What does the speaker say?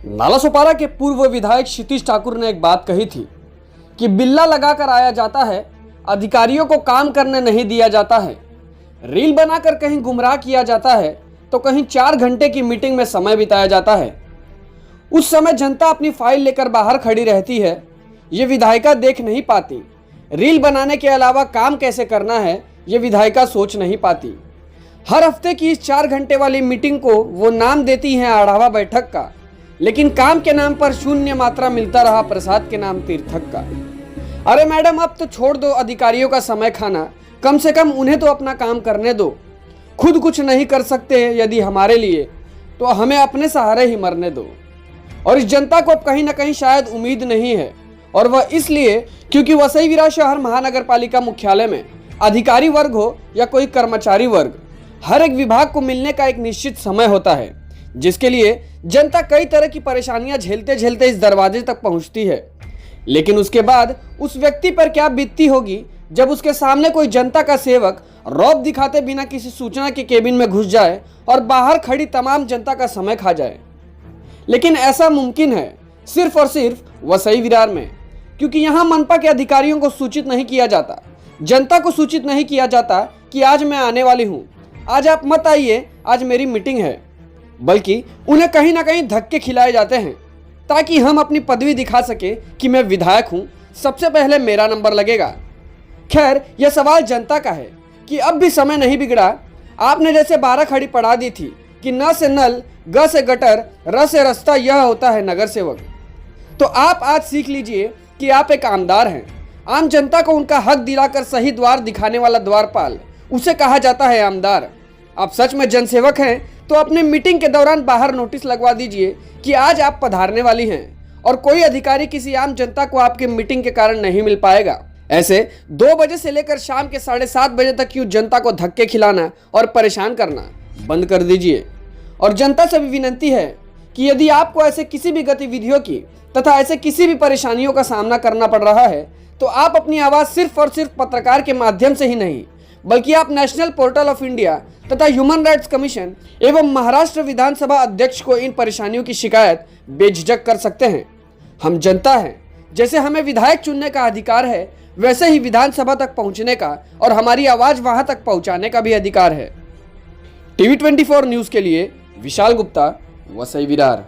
नालासोपारा के पूर्व विधायक क्षितिज ठाकुर ने एक बात कही थी कि बिल्ला लगाकर आया जाता है, अधिकारियों को काम करने नहीं दिया जाता है। रील बनाकर कहीं गुमराह किया जाता है तो कहीं 4 घंटे की मीटिंग में समय बिताया जाता है। उस समय जनता अपनी फाइल लेकर बाहर खड़ी रहती है, ये विधायिका देख नहीं पाती। रील बनाने के अलावा काम कैसे करना है ये विधायिका सोच नहीं पाती। हर हफ्ते की इस 4 घंटे वाली मीटिंग को वो नाम देती हैं आढ़ावा बैठक का, लेकिन काम के नाम पर शून्य मात्रा मिलता रहा प्रसाद के नाम तीर्थक का। अरे मैडम, अब तो छोड़ दो अधिकारियों का समय खाना, कम से कम उन्हें तो अपना काम करने दो। खुद कुछ नहीं कर सकते यदि हमारे लिए, तो हमें अपने सहारे ही मरने दो। और इस जनता को अब कहीं ना कहीं शायद उम्मीद नहीं है, और वह इसलिए क्योंकि वसई विरार शहर महानगर पालिका मुख्यालय में अधिकारी वर्ग हो या कोई कर्मचारी वर्ग, हर एक विभाग को मिलने का एक निश्चित समय होता है, जिसके लिए जनता कई तरह की परेशानियां झेलते झेलते इस दरवाजे तक पहुंचती है। लेकिन उसके बाद उस व्यक्ति पर क्या बीतती होगी जब उसके सामने कोई जनता का सेवक रौब दिखाते बिना किसी सूचना के केबिन में घुस जाए और बाहर खड़ी तमाम जनता का समय खा जाए। लेकिन ऐसा मुमकिन है सिर्फ और सिर्फ वसई विरार में, क्योंकि यहाँ मनपा के अधिकारियों को सूचित नहीं किया जाता, जनता को सूचित नहीं किया जाता कि आज मैं आने वाली हूँ, आज आप मत आइए, आज मेरी मीटिंग है। बल्कि उन्हें कहीं ना कहीं धक्के खिलाए जाते हैं ताकि हम अपनी पदवी दिखा सके कि मैं विधायक हूँ, सबसे पहले मेरा नंबर लगेगा। खैर, यह सवाल जनता का है कि अब भी समय नहीं बिगड़ा। आपने जैसे 12 खड़ी पढ़ा दी थी कि न से नल, ग से गटर, र से रास्ता, यह होता है नगर सेवक। तो आप आज सीख लीजिए कि आप एक आमदार हैं। आम जनता को उनका हक दिलाकर सही द्वार दिखाने वाला द्वारपाल, उसे कहा जाता है आमदार। आप सच में जनसेवक हैं तो अपने मीटिंग के दौरान बाहर नोटिस लगवा दीजिए कि आज आप पधारने वाली हैं, और कोई अधिकारी किसी आम जनता को आपके मीटिंग के कारण नहीं मिल पाएगा। ऐसे 2 बजे से लेकर शाम के 7:30 बजे तक क्यों जनता को धक्के खिलाना और परेशान करना बंद कर दीजिए। और जनता से भी विनती है कि यदि आपको ऐसे किसी भी गतिविधियों की तथा ऐसे किसी भी परेशानियों का सामना करना पड़ रहा है तो आप अपनी आवाज़ सिर्फ और सिर्फ पत्रकार के माध्यम से ही नहीं, बल्कि आप नेशनल पोर्टल ऑफ इंडिया तथा ह्यूमन राइट्स कमीशन एवं महाराष्ट्र विधानसभा अध्यक्ष को इन परेशानियों की शिकायत बेझिझक कर सकते हैं। हम जनता हैं, जैसे हमें विधायक चुनने का अधिकार है, वैसे ही विधानसभा तक पहुंचने का और हमारी आवाज़ वहां तक पहुंचाने का भी अधिकार है। टीवी 24 न्यूज़ के लिए विशाल गुप्ता, वसई विरार।